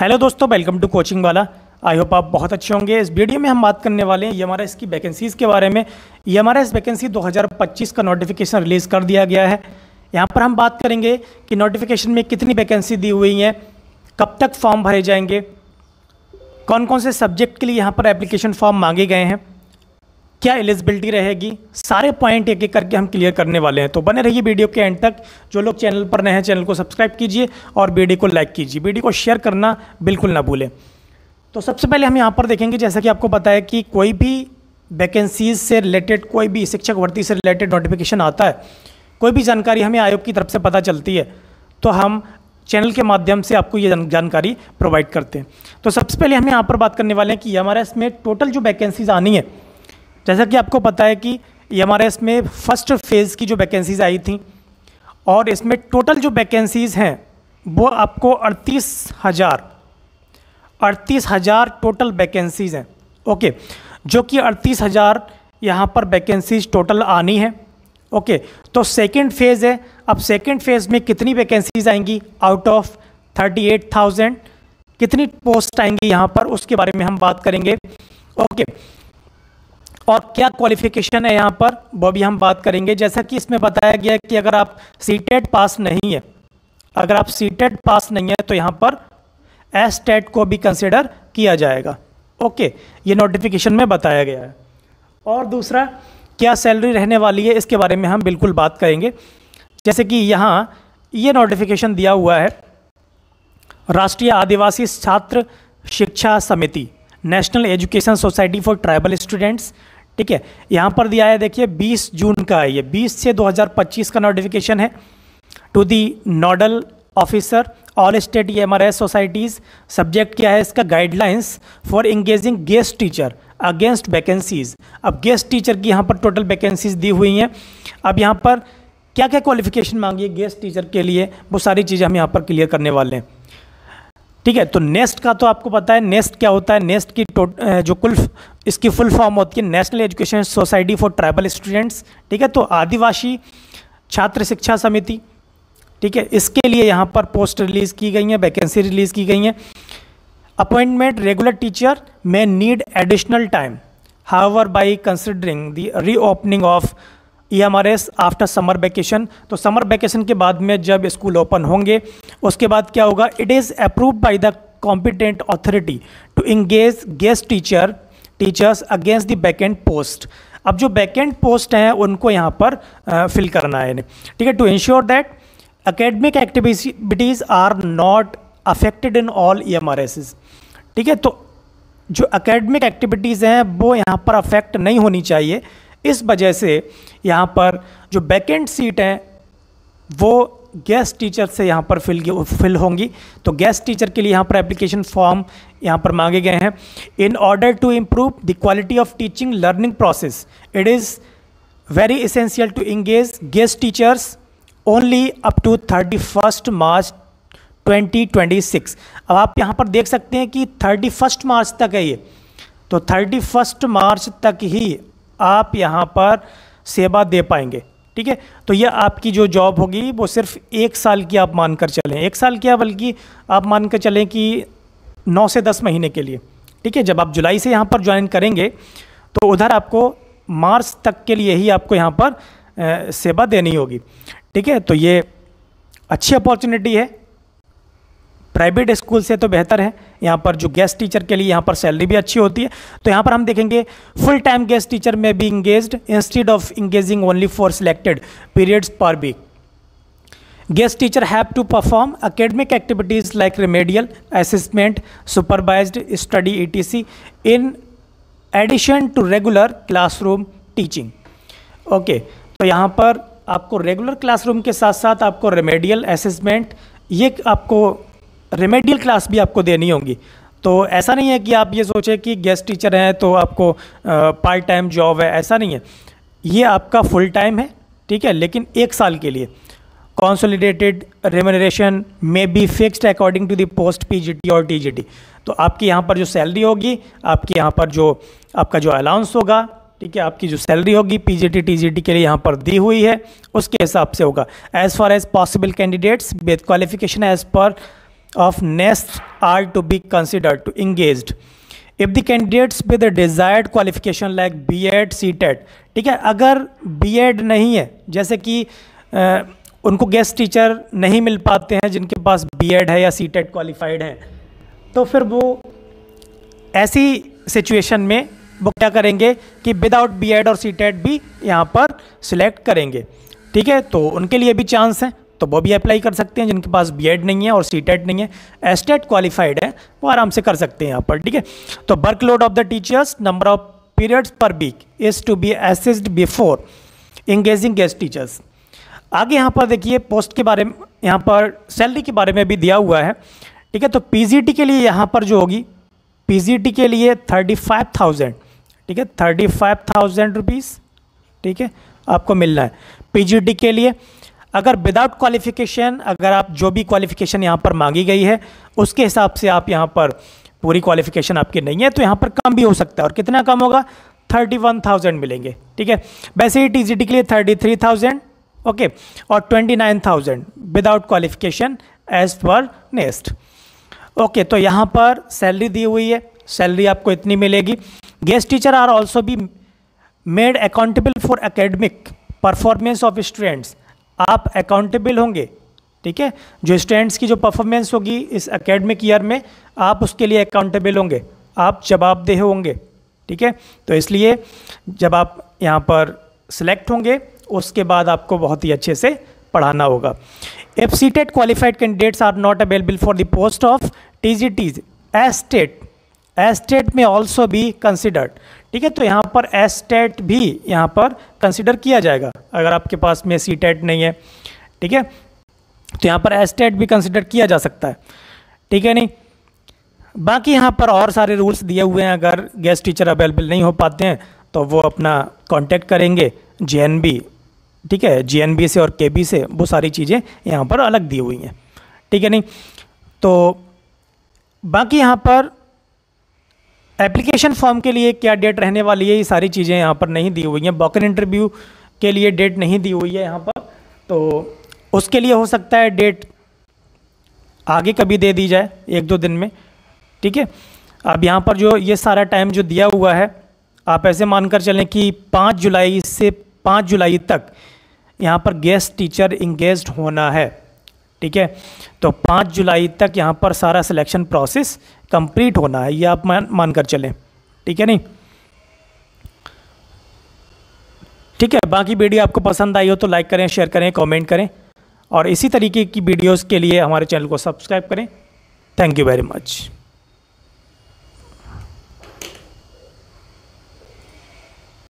Hello दोस्तों, welcome to coaching वाला। I hope आप बहुत अच्छे होंगे। इस वीडियो में हम बात करने वाले हैं ईएमआरएस की वैकेंसीज़ के बारे में। ईएमआरएस वैकेंसी 2025 का नोटिफिकेशन रिलीज़ कर दिया गया है। यहाँ पर हम बात करेंगे कि नोटिफिकेशन में कितनी वैकेंसी दी हुई हैं, कब तक फॉर्म भरे जाएंगे, कौन कौन से सब्जेक्ट के लिए यहाँ पर एप्लीकेशन फॉर्म मांगे गए हैं, क्या एलिजिबिलिटी रहेगी, सारे पॉइंट एक एक करके हम क्लियर करने वाले हैं। तो बने रहिए वीडियो के एंड तक। जो लोग चैनल पर नए हैं चैनल को सब्सक्राइब कीजिए और वीडियो को लाइक कीजिए, वीडियो को शेयर करना बिल्कुल ना भूलें। तो सबसे पहले हम यहाँ पर देखेंगे, जैसा कि आपको पता है कि कोई भी वैकेंसीज से रिलेटेड, कोई भी शिक्षक भर्ती से रिलेटेड नोटिफिकेशन आता है, कोई भी जानकारी हमें आयोग की तरफ से पता चलती है, तो हम चैनल के माध्यम से आपको ये जानकारी प्रोवाइड करते हैं। तो सबसे पहले हम यहाँ पर बात करने वाले हैं कि ईएमआरएस में टोटल जो वैकेंसीज आनी है, जैसा कि आपको पता है कि ईएमआरएस में फर्स्ट फेज़ की जो वैकेंसीज आई थी और इसमें टोटल जो वैकेंसीज़ हैं वो आपको 38,000 टोटल वैकेंसीज़ हैं। ओके, जो कि 38,000 यहाँ पर वैकेंसीज टोटल आनी है। ओके, तो सेकंड फेज़ है। अब सेकंड फेज़ में कितनी वैकेंसीज आएंगी आउट ऑफ 38,000, कितनी पोस्ट आएंगी यहाँ पर, उसके बारे में हम बात करेंगे। ओके, और क्या क्वालिफिकेशन है यहाँ पर वो भी हम बात करेंगे। जैसा कि इसमें बताया गया है कि अगर आप सीटेट पास नहीं है, अगर आप सीटेट पास नहीं है तो यहाँ पर एस्टेट को भी कंसिडर किया जाएगा। ओके, ये नोटिफिकेशन में बताया गया है। और दूसरा, क्या सैलरी रहने वाली है, इसके बारे में हम बिल्कुल बात करेंगे। जैसे कि यहाँ ये नोटिफिकेशन दिया हुआ है, राष्ट्रीय आदिवासी छात्र शिक्षा समिति, national education society for tribal students. ठीक है, यहाँ पर दिया है, देखिए 20 जून का है, ये 20 से 2025 का नोटिफिकेशन है। To the nodal officer all state EMRS societies. Subject क्या है इसका, guidelines for engaging guest teacher against vacancies. अब गेस्ट टीचर की यहाँ पर टोटल वैकेंसीज दी हुई हैं। अब यहाँ पर क्या क्या क्वालिफिकेशन मांगी है गेस्ट टीचर के लिए, वो सारी चीज़ें हम यहाँ पर क्लियर करने वाले हैं। ठीक है, तो नेस्ट का तो आपको पता है, नेस्ट क्या होता है। नेस्ट की जो इसकी फुल फॉर्म होती है national education society for tribal students. ठीक है, तो आदिवासी छात्र शिक्षा समिति। ठीक है, इसके लिए यहाँ पर पोस्ट रिलीज़ की गई हैं, वैकेंसी रिलीज़ की गई हैं। अपॉइंटमेंट रेगुलर टीचर में need additional time, however by considering the reopening of EMRS after summer vacation. तो समर वैकेशन के बाद में जब स्कूल ओपन होंगे उसके बाद क्या होगा, it is approved by the competent authority to engage guest teachers against the vacant post. अब जो वैकेंट पोस्ट हैं उनको यहाँ पर फिल करना है इन्हें। ठीक है, to ensure that academic activities are not affected in all EMRS. ठीक है, तो जो एकेडमिक एक्टिविटीज़ हैं वो यहाँ पर अफेक्ट नहीं होनी चाहिए। इस वजह से यहाँ पर जो वैकेंट सीट हैं वो गेस्ट टीचर से यहाँ पर फिल होंगी। तो गेस्ट टीचर के लिए यहाँ पर एप्लीकेशन फॉर्म यहाँ पर मांगे गए हैं। In order to improve the quality of teaching learning process, it is very essential to engage guest teachers only up to 31 March 2026। अब आप यहाँ पर देख सकते हैं कि 31 मार्च तक है ये, तो 31 मार्च तक ही आप यहाँ पर सेवा दे पाएंगे। ठीक है, तो ये आपकी जो जॉब होगी वो सिर्फ 1 साल की आप मानकर चलें, 1 साल क्या बल्कि आप मानकर चलें कि 9 से 10 महीने के लिए। ठीक है, जब आप जुलाई से यहाँ पर ज्वाइन करेंगे तो उधर आपको मार्च तक के लिए ही आपको यहाँ पर सेवा देनी होगी। ठीक है, तो ये अच्छी अपॉर्चुनिटी है, प्राइवेट स्कूल से तो बेहतर है। यहाँ पर जो गेस्ट टीचर के लिए यहाँ पर सैलरी भी अच्छी होती है। तो यहाँ पर हम देखेंगे full time guest teacher may be engaged instead of engaging only for selected periods per week. Guest teacher have to perform academic activities like remedial assessment, supervised study ETC in addition to regular classroom teaching. Okay, तो यहाँ पर आपको regular classroom के साथ साथ आपको remedial assessment, ये आपको रेमेडियल क्लास भी आपको देनी होगी। तो ऐसा नहीं है कि आप ये सोचें कि गेस्ट टीचर हैं तो आपको पार्ट टाइम जॉब है, ऐसा नहीं है। ये आपका फुल टाइम है। ठीक है, लेकिन 1 साल के लिए। Consolidated remuneration may be fixed according to the post PGT और TGT। तो आपकी यहाँ पर जो सैलरी होगी, आपकी यहाँ पर जो आपका जो अलाउंस होगा, ठीक है, आपकी जो सैलरी होगी PGT TGT के लिए यहाँ पर दी हुई है, उसके हिसाब से होगा। As far as possible candidates with qualification as per of NEST are to be considered to engaged if the candidates with the desired qualification like B.Ed, C.Ted, ठीक है, अगर B.Ed नहीं है, जैसे कि उनको गेस्ट टीचर नहीं मिल पाते हैं जिनके पास B.Ed है या C.Ted क्वालिफाइड है, तो फिर वो ऐसी सिचुएशन में वो क्या करेंगे कि विदाउट B.Ed और C.Ted भी यहाँ पर सिलेक्ट करेंगे, ठीक है। तो उनके लिए भी चांस है, तो वो भी अप्लाई कर सकते हैं जिनके पास B.Ed नहीं है और C.Ted नहीं है, S.Ted क्वालिफाइड है, वो आराम से कर सकते हैं यहाँ पर, ठीक है। तो workload of the teachers, number of periods per week is to be assessed before engaging guest teachers. आगे यहाँ पर देखिए पोस्ट के बारे में, यहाँ पर सैलरी के बारे में भी दिया हुआ है, ठीक है। तो PGT के लिए यहाँ पर जो होगी, PGT के लिए 35,000, ठीक है, 35,000 रुपीज़, ठीक है, आपको मिलना है PGT के लिए। अगर विदाउट क्वालिफिकेशन, अगर आप जो भी क्वालिफिकेशन यहाँ पर मांगी गई है उसके हिसाब से आप यहाँ पर पूरी क्वालिफिकेशन आपकी नहीं है, तो यहाँ पर कम भी हो सकता है। और कितना कम होगा? 31,000 मिलेंगे, ठीक है। वैसे ही TGT के लिए 33,000, ओके, और 29,000 without qualification as per NEST, okay. तो यहाँ पर सैलरी दी हुई है, सैलरी आपको इतनी मिलेगी। Guest teacher are also be made accountable for academic performance of students, आप अकाउंटेबल होंगे, ठीक है, जो स्टूडेंट्स की जो परफॉर्मेंस होगी इस एकेडमिक ईयर में आप उसके लिए अकाउंटेबल होंगे, आप जवाबदेह होंगे, ठीक है। तो इसलिए जब आप यहाँ पर सिलेक्ट होंगे उसके बाद आपको बहुत ही अच्छे से पढ़ाना होगा। If C.Ted qualified candidates are not available for the post of TGTs, S.Ted में ऑल्सो बी कंसिडर्ड, ठीक है। तो यहाँ पर S.Ted भी यहाँ पर कंसिडर किया जाएगा अगर आपके पास में C.Ted नहीं है, ठीक है, तो यहाँ पर S.Ted भी कंसिडर किया जा सकता है, ठीक है। नहीं, बाकी यहाँ पर और सारे रूल्स दिए हुए हैं, अगर गेस्ट टीचर अवेलेबल नहीं हो पाते हैं तो वो अपना कांटेक्ट करेंगे JNB, ठीक है, JNB से और KB से, वो सारी चीज़ें यहाँ पर अलग दी हुई हैं, ठीक है। नहीं, तो बाकी यहाँ पर एप्लीकेशन फॉर्म के लिए क्या डेट रहने वाली है, ये सारी चीज़ें यहाँ पर नहीं दी हुई हैं। वॉक-इन इंटरव्यू के लिए डेट नहीं दी हुई है यहाँ पर, तो उसके लिए हो सकता है डेट आगे कभी दे दी जाए 1-2 दिन में, ठीक है। अब यहाँ पर जो ये सारा टाइम जो दिया हुआ है, आप ऐसे मानकर चलें कि 5 जुलाई से 5 जुलाई तक यहाँ पर गेस्ट टीचर इंगेज्ड होना है, ठीक है। तो 5 जुलाई तक यहाँ पर सारा सिलेक्शन प्रोसेस कंप्लीट होना है, ये आप मानकर चलें, ठीक है। नहीं, ठीक है। बाकी वीडियो आपको पसंद आई हो तो लाइक करें, शेयर करें, कमेंट करें, और इसी तरीके की वीडियोस के लिए हमारे चैनल को सब्सक्राइब करें। Thank you very much.